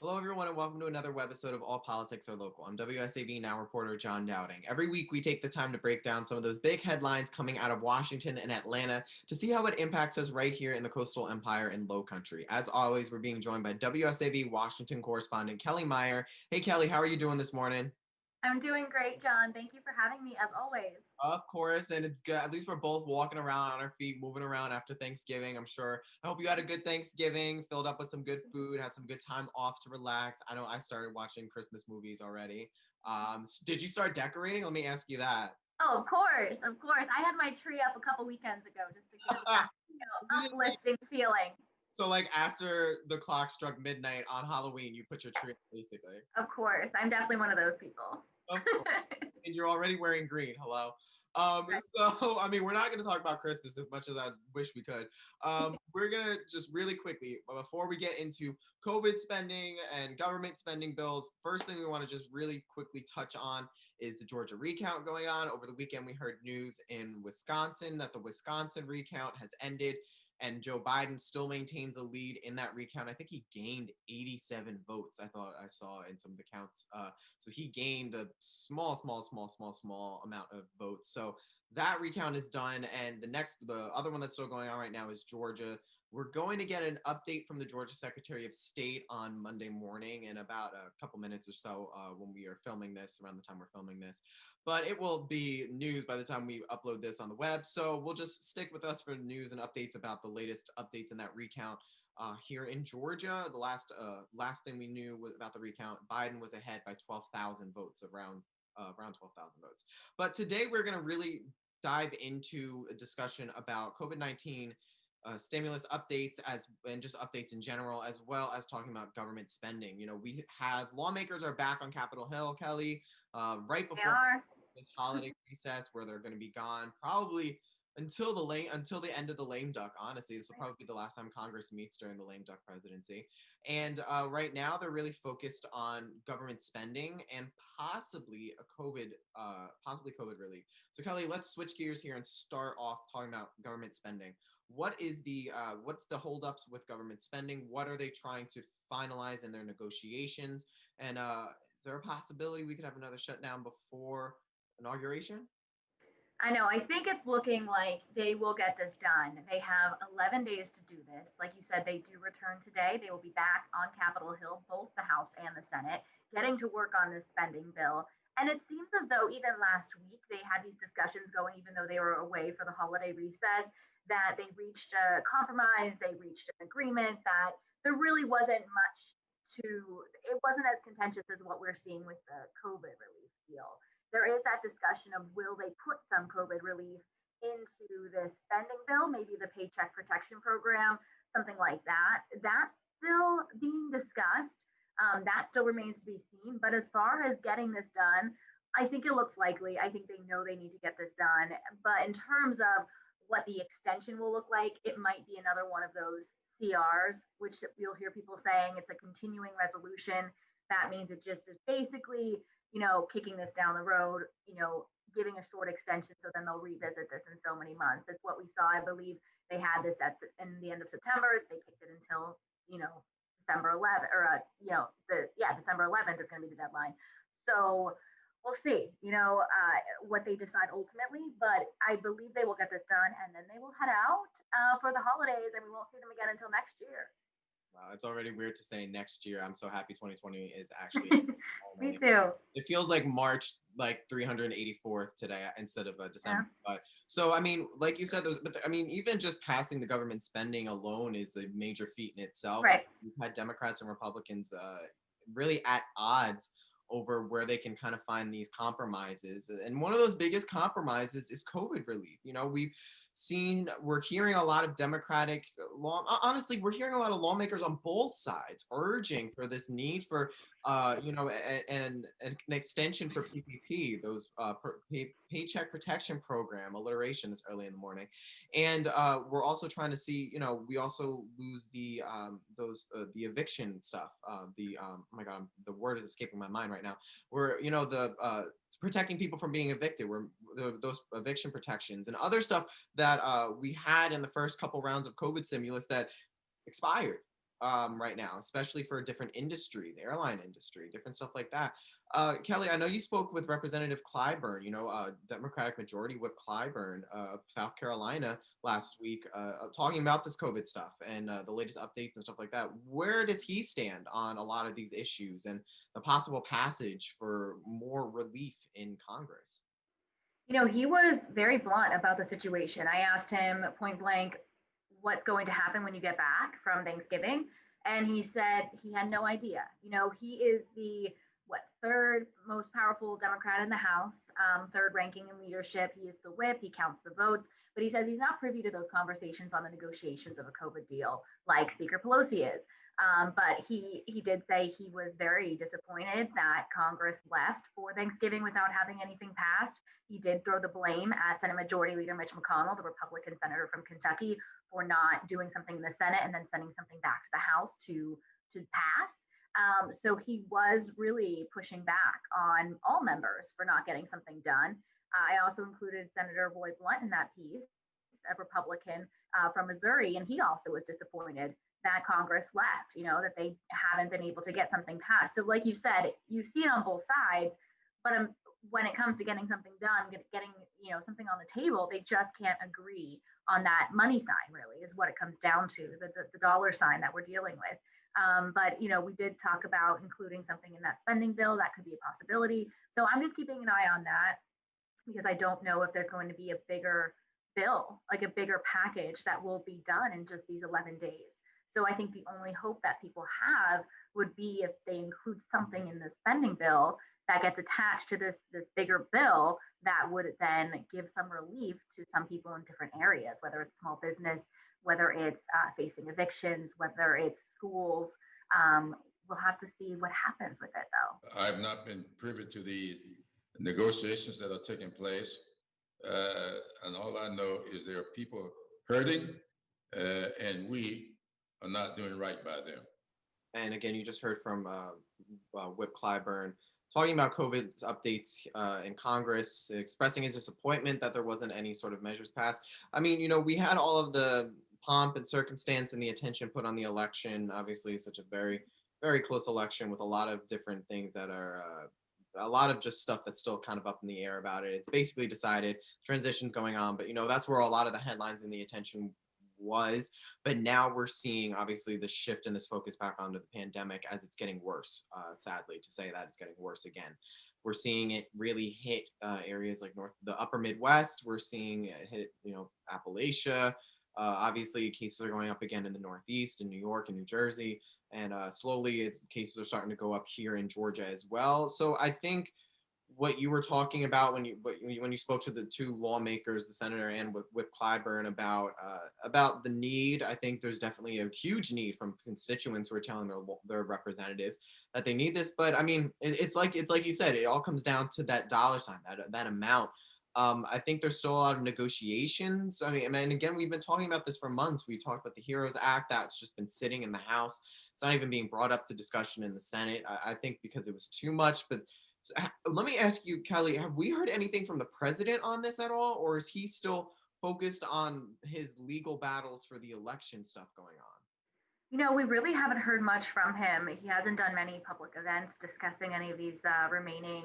Hello, everyone, and welcome to another webisode of All Politics Are Local. I'm WSAV Now reporter John Dowding. Every week, we take the time to break down some of those big headlines coming out of Washington and Atlanta to see how it impacts us right here in the Coastal Empire and Low Country. As always, we're being joined by WSAV Washington correspondent Kelly Meyer. Hey, Kelly, how are you doing this morning? I'm doing great, John. Thank you for having me, as always. Of course, and it's good. At least we're both walking around on our feet, moving around after Thanksgiving. I'm sure. I hope you had a good Thanksgiving, filled up with some good food, had some good time off to relax. I know I started watching Christmas movies already. Did you start decorating? Let me ask you that. Oh, of course, of course. I had my tree up a couple weekends ago just to give it that, uplifting feeling. So, like after the clock struck midnight on Halloween, you put your tree up, basically. Of course, I'm definitely one of those people. Of course. And you're already wearing green. Hello. So I mean, we're not going to talk about Christmas as much as I wish we could. We're going to just really quickly, before we get into COVID spending and government spending bills, first thing we want to just really quickly touch on is the Georgia recount going on. Over the weekend, we heard news in Wisconsin that the Wisconsin recount has ended and Joe Biden still maintains a lead in that recount. I think he gained 87 votes. I thought I saw in some of the counts. So he gained a small amount of votes. So that recount is done. And the other one that's still going on right now is Georgia. We're going to get an update from the Georgia Secretary of State on Monday morning in about a couple minutes or so when we are filming this, around the time we're filming this. But it will be news by the time we upload this on the web. So we'll just stick with us for news and updates about the latest updates in that recount here in Georgia. The last thing we knew was about the recount, Biden was ahead by 12,000 votes, around 12,000 votes. But today we're going to really dive into a discussion about COVID-19 stimulus updates and just updates in general, as well as talking about government spending. You know, we have lawmakers are back on Capitol Hill, Kelly, right They before are. this holiday recess, where they're going to be gone probably until the end of the lame duck. Honestly, this will probably be the last time Congress meets during the lame duck presidency. And right now, they're really focused on government spending and possibly COVID relief. So, Kelly, let's switch gears here and start off talking about government spending. What's the holdups with government spending? What are they trying to finalize in their negotiations? And is there a possibility we could have another shutdown before inauguration? I know. I think it's looking like they will get this done. They have 11 days to do this. Like you said, they do return today. They will be back on Capitol Hill, both the House and the Senate, getting to work on this spending bill. And it seems as though even last week they had these discussions going, even though they were away for the holiday recess, that they reached a compromise, they reached an agreement, that there really wasn't much it wasn't as contentious as what we're seeing with the COVID relief deal. There is that discussion of will they put some COVID relief into this spending bill, maybe the Paycheck Protection Program, something like that. That's still being discussed. That still remains to be seen. But as far as getting this done, I think it looks likely. I think they know they need to get this done. But in terms of what the extension will look like, it might be another one of those CRs, which you'll hear people saying it's a continuing resolution. That means it just is basically, kicking this down the road, giving a short extension so then they'll revisit this in so many months. It's what we saw. I believe they had this in the end of September. They kicked it until, December 11th, or, December 11th is going to be the deadline. So we'll see, what they decide ultimately. But I believe they will get this done and then they will head out for the holidays and we won't see them again until next year. Wow, it's already weird to say next year. I'm so happy 2020 is actually Me finally. too. It feels like March, like 384th today instead of Yeah. December. But so I mean, like you said, I mean, even just passing the government spending alone is a major feat in itself. Right. We've had Democrats and Republicans really at odds over where they can kind of find these compromises. And one of those biggest compromises is COVID relief. You know, we're hearing a lot of honestly, we're hearing a lot of lawmakers on both sides urging for this need for an extension for PPP, those paycheck protection program, alliteration this early in the morning. And we're also trying to see, we also lose the eviction stuff. Oh my God, the word is escaping my mind right now. We're, protecting people from being evicted. Those eviction protections and other stuff that we had in the first couple rounds of COVID stimulus that expired. right now, especially for different industries, airline industry, different stuff like that. Kelly, I know you spoke with Representative Clyburn, Democratic Majority Whip Clyburn of South Carolina last week, talking about this COVID stuff and the latest updates and stuff like that. Where does he stand on a lot of these issues and the possible passage for more relief in Congress? He was very blunt about the situation. I asked him point blank, what's going to happen when you get back from Thanksgiving? And he said he had no idea. He is the third most powerful Democrat in the House, third ranking in leadership. He is the whip. He counts the votes, but he says he's not privy to those conversations on the negotiations of a COVID deal, like Speaker Pelosi is. But he did say he was very disappointed that Congress left for Thanksgiving without having anything passed. He did throw the blame at Senate Majority Leader Mitch McConnell, the Republican senator from Kentucky, for not doing something in the Senate and then sending something back to the House to pass. So he was really pushing back on all members for not getting something done. I also included Senator Roy Blunt in that piece, a Republican from Missouri, and he also was disappointed that Congress left, that they haven't been able to get something passed. So like you said, you see it on both sides, but when it comes to getting something done, getting something on the table, they just can't agree on that money sign. Really, is what it comes down to, the dollar sign that we're dealing with. But we did talk about including something in that spending bill that could be a possibility. So I'm just keeping an eye on that because I don't know if there's going to be a bigger bill, like a bigger package that will be done in just these 11 days. So I think the only hope that people have would be if they include something in the spending bill that gets attached to this bigger bill that would then give some relief to some people in different areas, whether it's small business, whether it's facing evictions, whether it's schools. We'll have to see what happens with it, though. I've not been privy to the negotiations that are taking place, and all I know is there are people hurting, and we are not doing right by them. And again, you just heard from Whip Clyburn talking about COVID's updates in Congress, expressing his disappointment that there wasn't any sort of measures passed. I mean, we had all of the pomp and circumstance and the attention put on the election. Obviously, such a very, very close election with a lot of different things that are a lot of just stuff that's still kind of up in the air about it. It's basically decided, transitions going on, but that's where a lot of the headlines and the attention was. But now we're seeing obviously the shift in this focus back onto the pandemic as it's getting worse. Sadly, to say that it's getting worse again. We're seeing it really hit areas like the upper Midwest. We're seeing it hit, Appalachia. Obviously, cases are going up again in the Northeast, in New York and New Jersey, and slowly cases are starting to go up here in Georgia as well. So I think what you were talking about when you spoke to the two lawmakers, the senator and with Clyburn about the need, I think there's definitely a huge need from constituents who are telling their representatives that they need this. But I mean, it's like you said, it all comes down to that dollar sign, that amount. I think there's still a lot of negotiations. I mean, and again, we've been talking about this for months. We talked about the HEROES Act that's just been sitting in the House. It's not even being brought up to discussion in the Senate. I think because it was too much. But let me ask you, Kelly, have we heard anything from the president on this at all, or is he still focused on his legal battles for the election stuff going on? We really haven't heard much from him. He hasn't done many public events discussing any of these remaining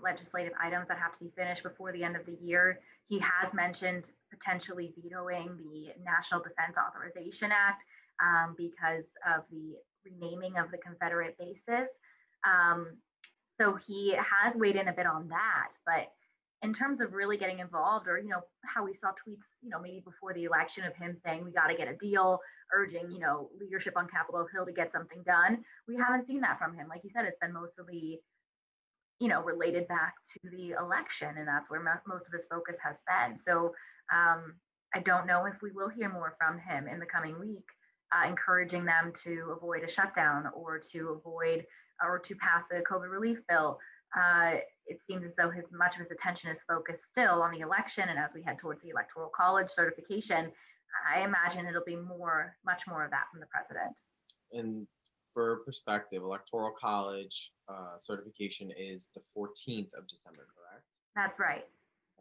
legislative items that have to be finished before the end of the year. He has mentioned potentially vetoing the National Defense Authorization Act because of the renaming of the Confederate bases. So he has weighed in a bit on that. But in terms of really getting involved, or how we saw tweets, maybe before the election of him saying we got to get a deal, urging leadership on Capitol Hill to get something done, we haven't seen that from him. Like you said, it's been mostly related back to the election, and that's where most of his focus has been. So I don't know if we will hear more from him in the coming week, encouraging them to avoid a shutdown or to pass a COVID relief bill. It seems as though much of his attention is focused still on the election, and as we head towards the Electoral College certification, I imagine it'll be much more of that from the president. And for perspective, Electoral College certification is the 14th of December, correct? That's right.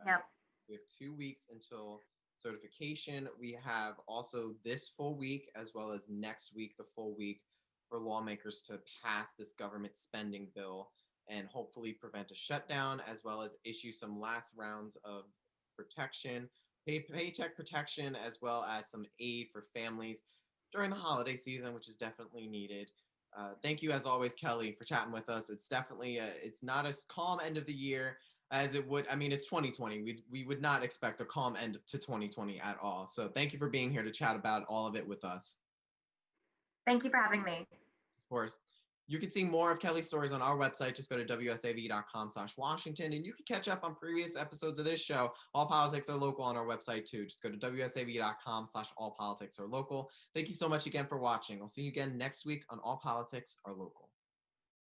Yep. So we have 2 weeks until certification. We have also this full week, as well as next week, the full week, for lawmakers to pass this government spending bill and hopefully prevent a shutdown, as well as issue some last rounds of protection, paycheck protection, as well as some aid for families during the holiday season, which is definitely needed. Thank you, as always, Kelly, for chatting with us. It's definitely it's not as calm end of the year as it would. I mean, it's 2020. We would not expect a calm end to 2020 at all. So thank you for being here to chat about all of it with us. Thank you for having me. Of course. You can see more of Kelly's stories on our website. Just go to wsav.com/Washington, and you can catch up on previous episodes of this show. All Politics Are Local on our website too. Just go to wsav.com/allpoliticsarlocal. Thank you so much again for watching. I'll see you again next week on All Politics Are Local.